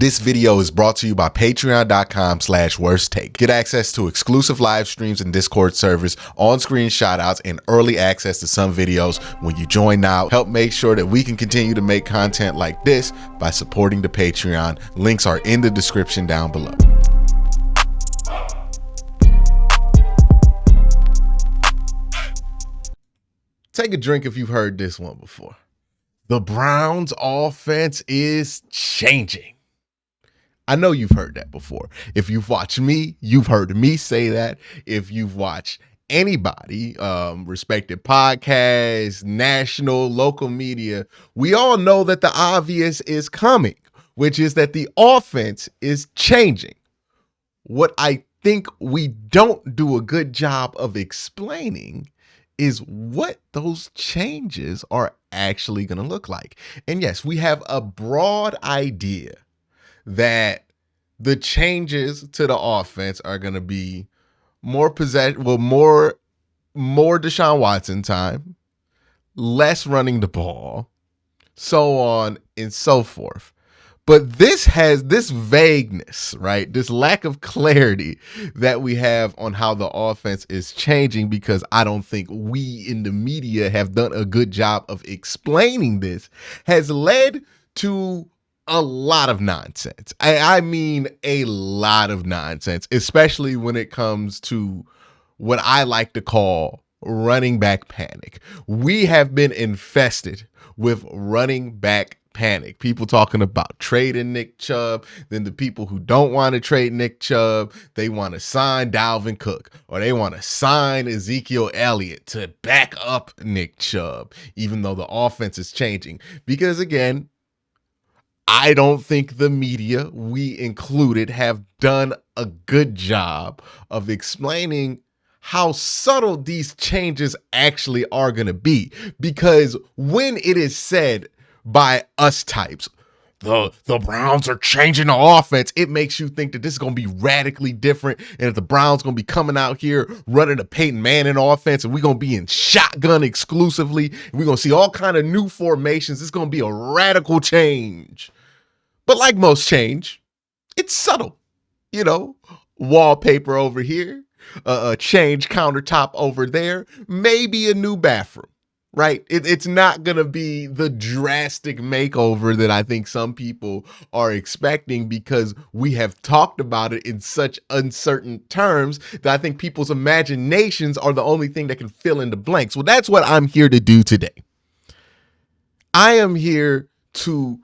This video is brought to you by patreon.com/worsttake. Get access to exclusive live streams and Discord servers, on-screen shoutouts, and early access to some videos when you join now. Help make sure that we can continue to make content like this by supporting the Patreon. Links are in the description down below. Take a drink if you've heard this one before. The Browns offense is changing. I know you've heard that before. If you've watched me, you've heard me say that. If you've watched anybody, respected podcasts, national, local media, we all know that the obvious is coming, which is that the offense is changing. What I think we don't do a good job of explaining is what those changes are actually going to look like. And yes, we have a broad idea that the changes to the offense are going to be more more Deshaun Watson time, less running the ball, so on and so forth. But this has this vagueness, right? This lack of clarity that we have on how the offense is changing, because I don't think we in the media have done a good job of explaining this, has led to a lot of nonsense. I mean, a lot of nonsense, especially when it comes to what I like to call running back panic. We have been infested with running back panic. People talking about trading Nick Chubb, then the people who don't want to trade Nick Chubb, they want to sign Dalvin Cook, or they want to sign Ezekiel Elliott to back up Nick Chubb, even though the offense is changing. Because again, I don't think the media, we included, have done a good job of explaining how subtle these changes actually are going to be. Because when it is said by us types, the Browns are changing the offense, it makes you think that this is going to be radically different, and that the Browns going to be coming out here running a Peyton Manning offense, and we're going to be in shotgun exclusively, and we're going to see all kind of new formations. It's going to be a radical change. But like most change, it's subtle. You know, wallpaper over here, a change countertop over there, maybe a new bathroom, right? It's not going to be the drastic makeover that I think some people are expecting, because we have talked about it in such uncertain terms that I think people's imaginations are the only thing that can fill in the blanks. Well, that's what I'm here to do today. I am here to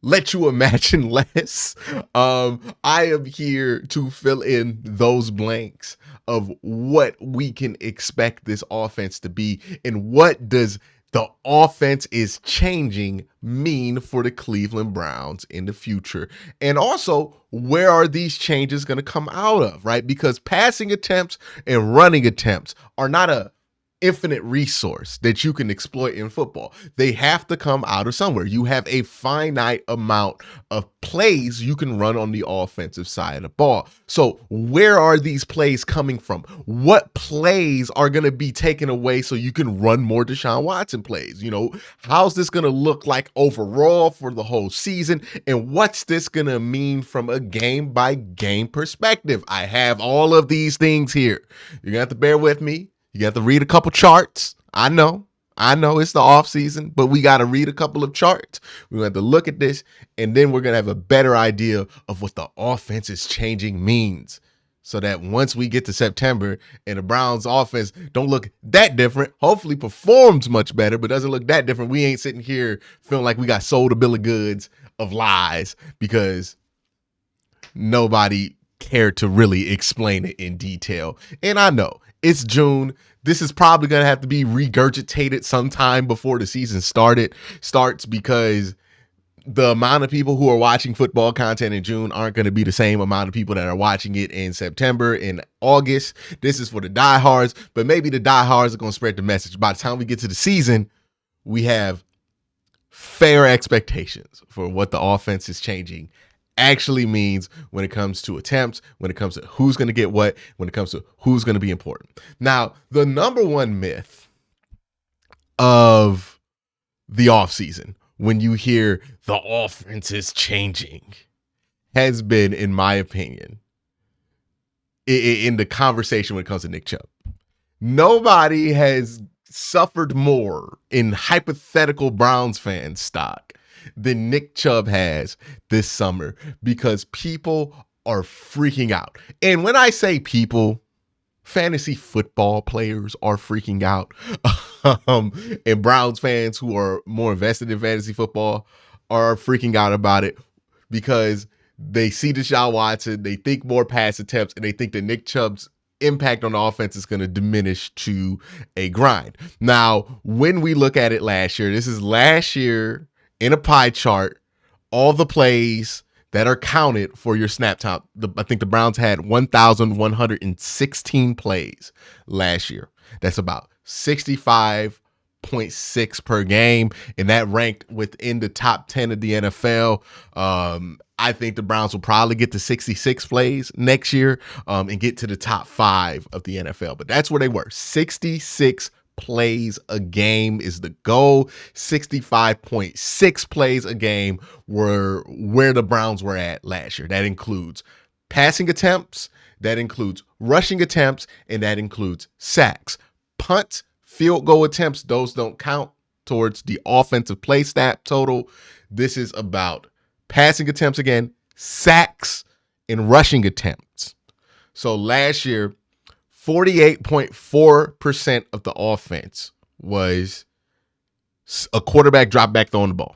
let you imagine less. I am here to fill in those blanks of what we can expect this offense to be, and what does the offense is changing mean for the Cleveland Browns in the future. And also, where are these changes going to come out of, right? Because passing attempts and running attempts are not a infinite resource that you can exploit in football. They have to come out of somewhere. You have a finite amount of plays you can run on the offensive side of the ball. So where are these plays coming from? What plays are going to be taken away so you can run more Deshaun Watson plays? You know, how's this going to look like overall for the whole season? And what's this going to mean from a game by game perspective? I have all of these things here. You're going to have to bear with me. You got to read a couple charts. I know it's the off season, but we got to read a couple of charts. We have to look at this, and then we're going to have a better idea of what the offense is changing means, so that once we get to September and the Browns offense don't look that different, hopefully performs much better, but doesn't look that different, we ain't sitting here feeling like we got sold a bill of goods of lies because nobody cared to really explain it in detail. And I know it's June. This is probably going to have to be regurgitated sometime before the season starts, because the amount of people who are watching football content in June aren't going to be the same amount of people that are watching it in September and August. This is for the diehards, but maybe the diehards are going to spread the message. By the time we get to the season, we have fair expectations for what the offense is changing actually means when it comes to attempts, when it comes to who's going to get what, when it comes to who's going to be important. Now, the number one myth of the offseason, when you hear the offense is changing, has been, in my opinion, in the conversation when it comes to Nick Chubb. Nobody has suffered more in hypothetical Browns fan stock than Nick Chubb has this summer, because people are freaking out. And when I say people, fantasy football players are freaking out. And Browns fans who are more invested in fantasy football are freaking out about it, because they see Deshaun Watson, they think more pass attempts, and they think that Nick Chubb's impact on the offense is going to diminish to a grind. Now, when we look at it last year, this is last year in a pie chart, all the plays that are counted for your snap count. I think the Browns had 1,116 plays last year. That's about 65.6 per game, and that ranked within the top 10 of the NFL. I think the Browns will probably get to 66 plays next year and get to the top 5 of the NFL. But that's where they were. 66 plays a game is the goal. 65.6 plays a game were where the Browns were at last year. That includes passing attempts, that includes rushing attempts, and that includes sacks. Punts, field goal attempts, those don't count towards the offensive play stat total. This is about passing attempts again, sacks, and rushing attempts. So last year, 48.4% of the offense was a quarterback drop back throwing the ball.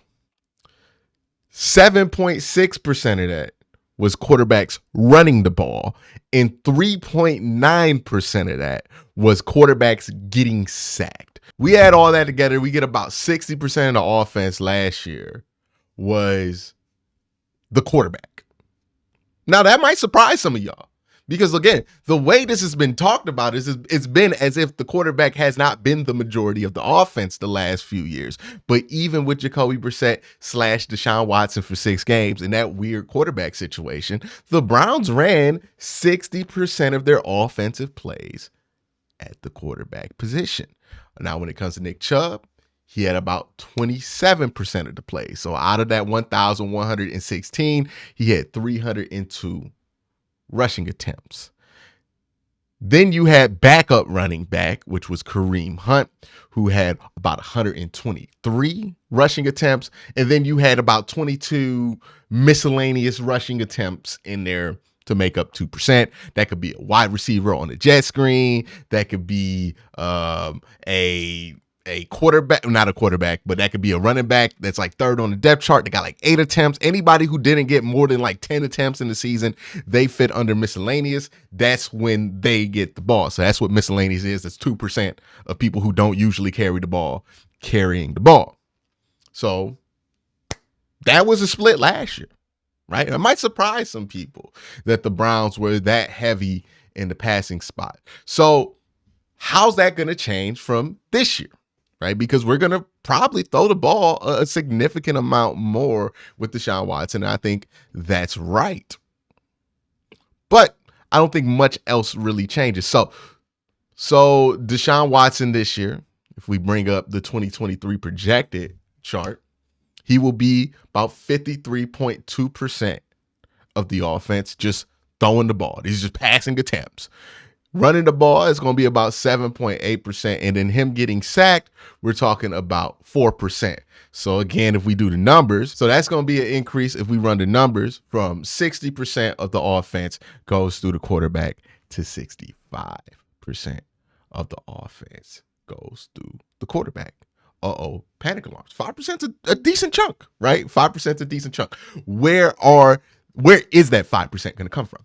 7.6% of that was quarterbacks running the ball. And 3.9% of that was quarterbacks getting sacked. We add all that together, we get about 60% of the offense last year was the quarterback. Now, that might surprise some of y'all, because again, the way this has been talked about is it's been as if the quarterback has not been the majority of the offense the last few years. But even with Jacoby Brissett / Deshaun Watson for 6 games in that weird quarterback situation, the Browns ran 60% of their offensive plays at the quarterback position. Now, when it comes to Nick Chubb, he had about 27% of the plays. So out of that 1,116, he had 302 rushing attempts. Then you had backup running back, which was Kareem Hunt, who had about 123 rushing attempts. And then you had about 22 miscellaneous rushing attempts in there to make up 2%. That could be a wide receiver on a jet screen. That could be a quarterback, not a quarterback, but that could be a running back that's like third on the depth chart. They got like 8 attempts. Anybody who didn't get more than like 10 attempts in the season, they fit under miscellaneous. That's when they get the ball. So that's what miscellaneous is. That's 2% of people who don't usually carry the ball carrying the ball. So that was a split last year, right? It might surprise some people that the Browns were that heavy in the passing spot. So how's that going to change from this year? Right? Because we're going to probably throw the ball a significant amount more with Deshaun Watson. And I think that's right. But I don't think much else really changes. So Deshaun Watson this year, if we bring up the 2023 projected chart, he will be about 53.2% of the offense just throwing the ball. He's just passing attempts. Running the ball is going to be about 7.8%. And then him getting sacked, we're talking about 4%. So again, if we do the numbers, so that's going to be an increase if we run the numbers from 60% of the offense goes through the quarterback to 65% of the offense goes through the quarterback. Panic alarms. 5% is a decent chunk, right? 5% is a decent chunk. Where is that 5% going to come from?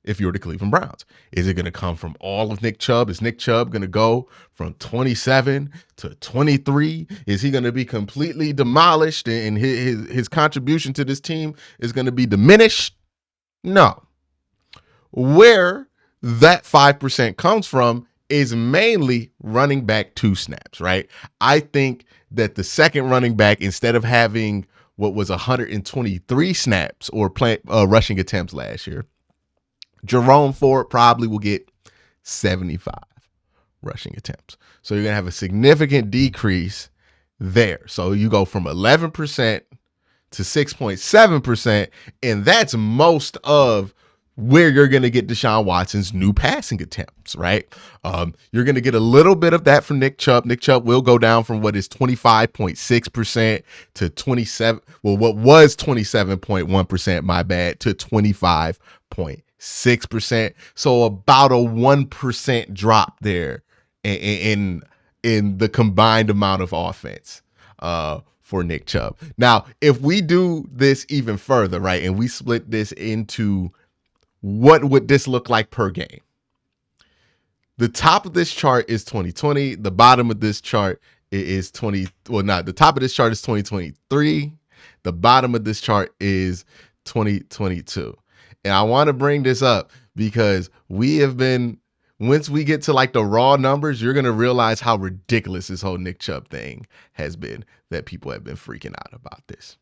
If you're the Cleveland Browns, is it going to come from all of Nick Chubb? Is Nick Chubb going to go from 27 to 23? Is he going to be completely demolished and his contribution to this team is going to be diminished? No. Where that 5% comes from is mainly running back 2 snaps, right? I think that the second running back, instead of having what was 123 snaps or rushing attempts last year, Jerome Ford probably will get 75 rushing attempts. So you're going to have a significant decrease there. So you go from 11% to 6.7%. And that's most of where you're going to get Deshaun Watson's new passing attempts, right? You're going to get a little bit of that from Nick Chubb. Nick Chubb will go down from what is 25.6% to 27. Well, what was 27.1%, my bad, to 25.6%. So about a 1% drop there in the combined amount of offense for Nick Chubb. Now, if we do this even further, right, and we split this into what would this look like per game? The top of this chart is 2020. The bottom of this chart is the top of this chart is 2023. The bottom of this chart is 2022. And I want to bring this up because once we get to like the raw numbers, you're going to realize how ridiculous this whole Nick Chubb thing has been, that people have been freaking out about this.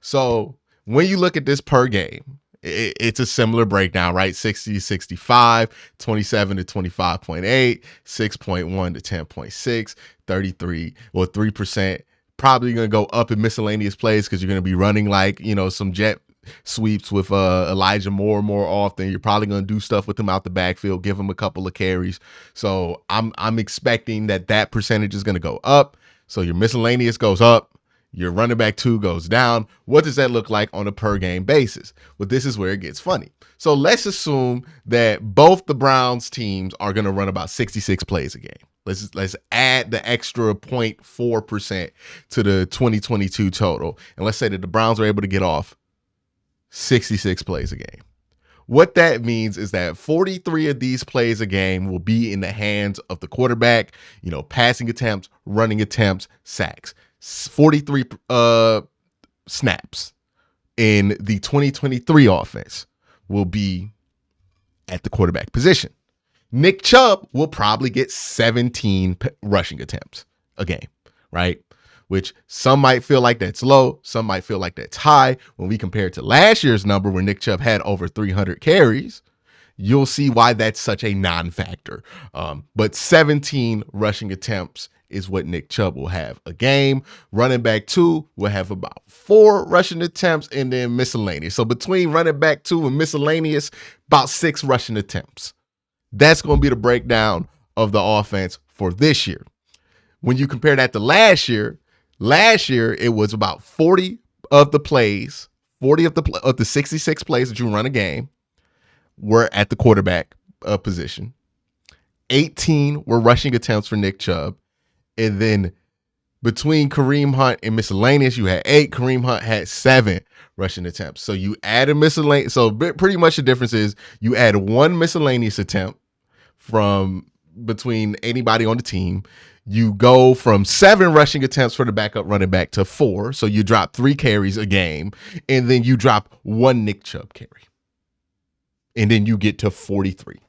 So when you look at this per game, it's a similar breakdown, right? 60 to 65, 27 to 25.8, 6.1 to 10.6, 33 or 3%. Probably going to go up in miscellaneous plays because you're going to be running like, some jet sweeps with Elijah Moore more often. You're probably going to do stuff with him out the backfield, give him a couple of carries. So I'm expecting that percentage is going to go up. So your miscellaneous goes up. Your running back 2 goes down. What does that look like on a per game basis? Well, this is where it gets funny. So let's assume that both the Browns teams are going to run about 66 plays a game. Let's add the extra 0.4% to the 2022 total. And let's say that the Browns are able to get off 66 plays a game. What that means is that 43 of these plays a game will be in the hands of the quarterback, passing attempts, running attempts, sacks. 43 snaps in the 2023 offense will be at the quarterback position. Nick Chubb will probably get 17 rushing attempts a game, right? Which some might feel like that's low. Some might feel like that's high. When we compare it to last year's number where Nick Chubb had over 300 carries, you'll see why that's such a non-factor. But 17 rushing attempts is what Nick Chubb will have a game. Running back 2 will have about 4 rushing attempts and then miscellaneous. So between running back 2 and miscellaneous, about 6 rushing attempts. That's going to be the breakdown of the offense for this year. When you compare that to last year it was about 40 of the plays, 40 of the 66 plays that you run a game were at the quarterback position. 18 were rushing attempts for Nick Chubb. And then between Kareem Hunt and miscellaneous, you had 8. Kareem Hunt had 7 rushing attempts. So you add a miscellaneous. So pretty much the difference is you add 1 miscellaneous attempt from between anybody on the team. You go from 7 rushing attempts for the backup running back to 4. So you drop 3 carries a game. And then you drop 1 Nick Chubb carry. And then you get to 43.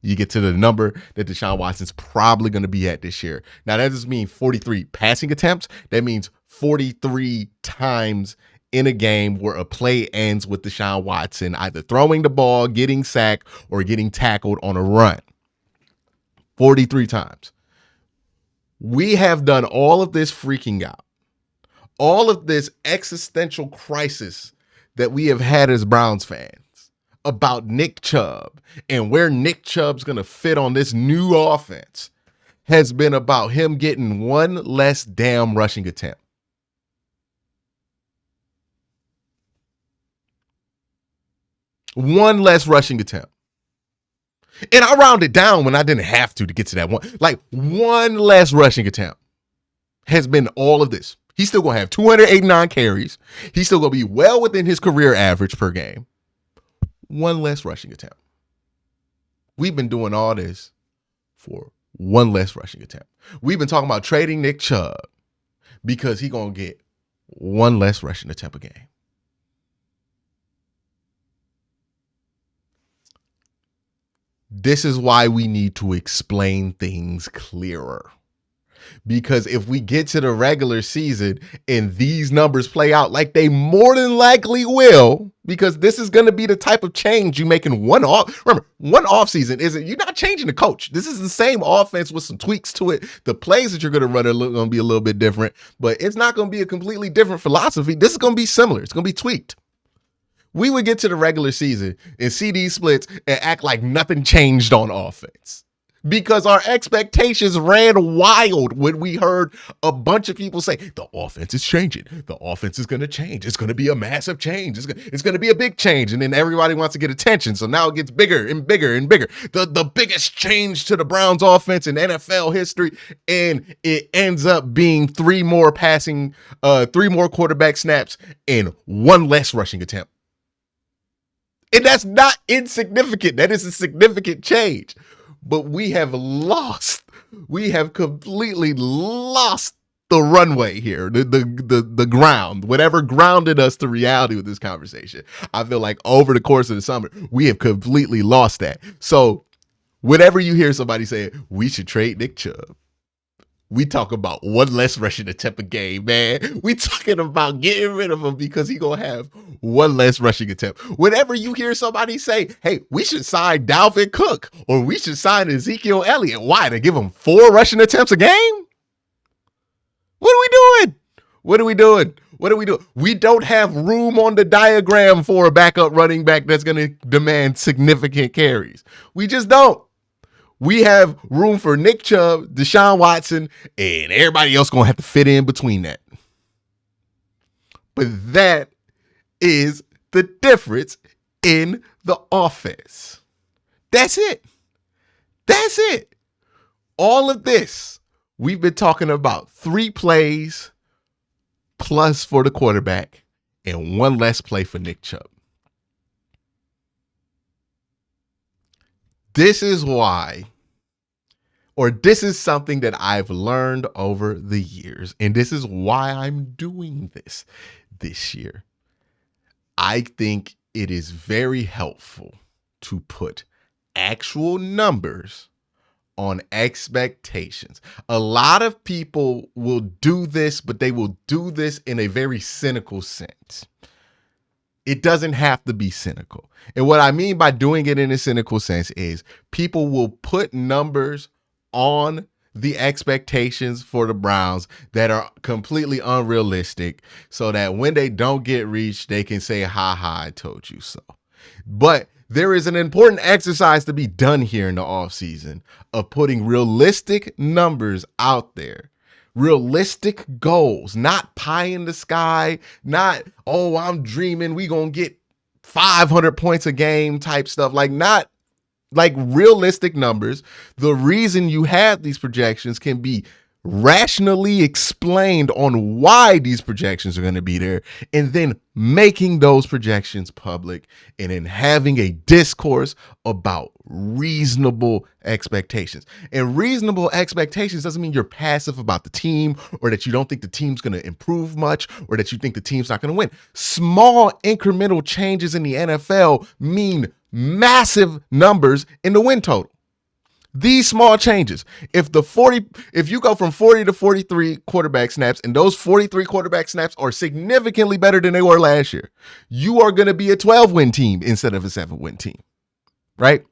You get to the number that Deshaun Watson's probably going to be at this year. Now, that doesn't mean 43 passing attempts. That means 43 times in a game where a play ends with Deshaun Watson either throwing the ball, getting sacked, or getting tackled on a run. 43 times. We have done all of this freaking out, all of this existential crisis that we have had as Browns fans about Nick Chubb and where Nick Chubb's going to fit on this new offense has been about him getting 1 less damn rushing attempt. One less rushing attempt. And I rounded down when I didn't have to get to that one. Like 1 less rushing attempt has been all of this. He's still going to have 289 carries. He's still going to be well within his career average per game. 1 less rushing attempt. We've been doing all this for 1 less rushing attempt. We've been talking about trading Nick Chubb because he's going to get 1 less rushing attempt a game. This is why we need to explain things clearer. Because if we get to the regular season and these numbers play out like they more than likely will, because this is going to be the type of change you make in one off. Remember, one off season isn't, you're not changing the coach. This is the same offense with some tweaks to it. The plays that you're going to run are going to be a little bit different, but it's not going to be a completely different philosophy. This is going to be similar. It's going to be tweaked. We would get to the regular season and see these splits and act like nothing changed on offense. Because our expectations ran wild when we heard a bunch of people say, the offense is changing. The offense is going to change. It's going to be a massive change. It's going to be a big change. And then everybody wants to get attention. So now it gets bigger and bigger and bigger. The biggest change to the Browns offense in NFL history. And it ends up being three more quarterback snaps and one less rushing attempt. And that's not insignificant. That is a significant change. But we have completely lost the runway here, the ground, whatever grounded us to reality with this conversation. I feel like over the course of the summer, we have completely lost that. So whenever you hear somebody say, we should trade Nick Chubb, we talk about one less rushing attempt a game, man. We talking about getting rid of him because he gonna have one less rushing attempt. Whenever you hear somebody say, hey, we should sign Dalvin Cook or we should sign Ezekiel Elliott. Why? To give him 4 rushing attempts a game? What are we doing? What are we doing? What do we do? We don't have room on the diagram for a backup running back that's going to demand significant carries. We just don't. We have room for Nick Chubb, Deshaun Watson, and everybody else going to have to fit in between that. But that is the difference in the offense. That's it. That's it. All of this, we've been talking about 3 plays plus for the quarterback and 1 less play for Nick Chubb. This is why, or this is something that I've learned over the years, and this is why I'm doing this year. I think it is very helpful to put actual numbers on expectations. A lot of people will do this, but they will do this in a very cynical sense. It doesn't have to be cynical. And what I mean by doing it in a cynical sense is people will put numbers on the expectations for the Browns that are completely unrealistic so that when they don't get reached, they can say, ha ha, I told you so. But there is an important exercise to be done here in the offseason of putting realistic numbers out there. Realistic goals, not pie in the sky, not, oh, I'm dreaming we gonna get 500 points a game type stuff, not realistic numbers. The reason you have these projections can be rationally explained on why these projections are going to be there, and then making those projections public and then having a discourse about reasonable expectations. And reasonable expectations doesn't mean you're passive about the team or that you don't think the team's going to improve much or that you think the team's not going to win. Small incremental changes in the NFL mean massive numbers in the win total. These small changes, if you go from 40 to 43 quarterback snaps and those 43 quarterback snaps are significantly better than they were last year, you are going to be a 12-win team instead of a 7-win team, right?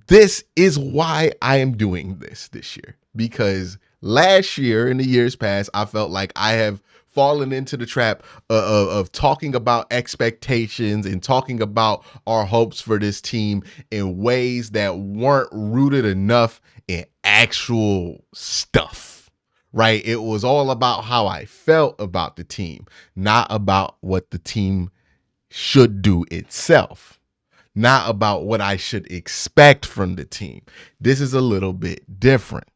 This is why I am doing this year, because last year in the years past, I felt like I have fallen into the trap of talking about expectations and talking about our hopes for this team in ways that weren't rooted enough in actual stuff, right? It was all about how I felt about the team, not about what the team should do itself, not about what I should expect from the team. This is a little bit different.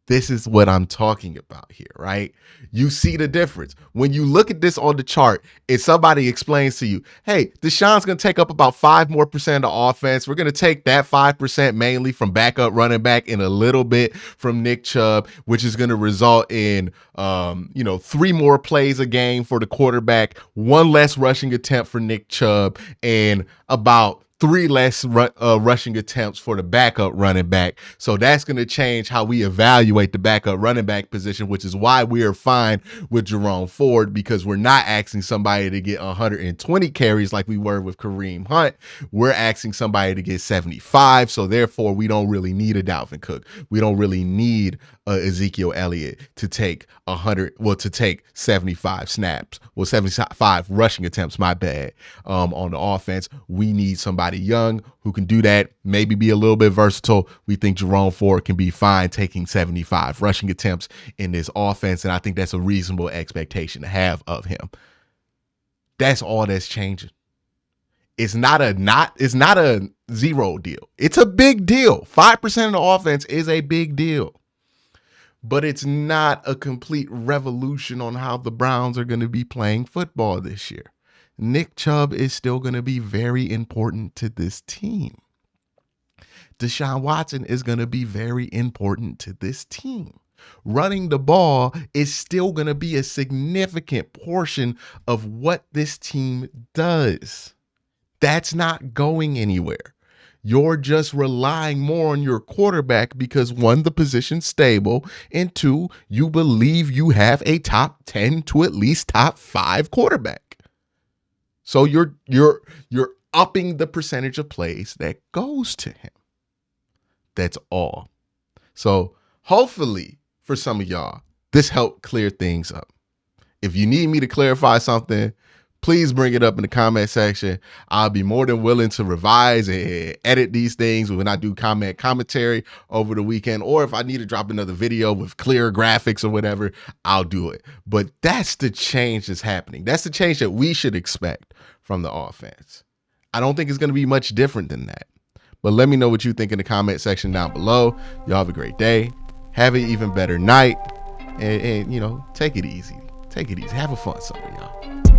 This is what I'm talking about here, right? You see the difference. When you look at this on the chart, if somebody explains to you, hey, Deshaun's going to take up about 5% more of the offense. We're going to take that 5% mainly from backup running back and a little bit from Nick Chubb, which is going to result in, 3 more plays a game for the quarterback, 1 less rushing attempt for Nick Chubb, and about 3 less rushing attempts for the backup running back. So that's going to change how we evaluate the backup running back position, which is why we are fine with Jerome Ford, because we're not asking somebody to get 120 carries like we were with Kareem Hunt. We're asking somebody to get 75. So therefore, we don't really need a Dalvin Cook. We don't really need Ezekiel Elliott to take 75 snaps, 75 rushing attempts, my bad, on the offense. We need somebody young who can do that, maybe be a little bit versatile. We think Jerome Ford can be fine taking 75 rushing attempts in this offense, and I think that's a reasonable expectation to have of him. That's all that's changing. It's not a zero deal. It's a big deal. 5% of the offense is a big deal. But it's not a complete revolution on how the Browns are going to be playing football this year. Nick Chubb is still going to be very important to this team. Deshaun Watson is going to be very important to this team. Running the ball is still going to be a significant portion of what this team does. That's not going anywhere. You're just relying more on your quarterback because, one, the position's stable, and two, you believe you have a top 10 to at least top 5 quarterback. So you're upping the percentage of plays that goes to him. That's all. So hopefully for some of y'all, this helped clear things up. If you need me to clarify something, please bring it up in the comment section. I'll be more than willing to revise and edit these things when I do commentary over the weekend. Or if I need to drop another video with clear graphics or whatever, I'll do it. But that's the change that's happening. That's the change that we should expect from the offense. I don't think it's going to be much different than that. But let me know what you think in the comment section down below. Y'all have a great day. Have an even better night. And take it easy. Take it easy. Have a fun summer, y'all.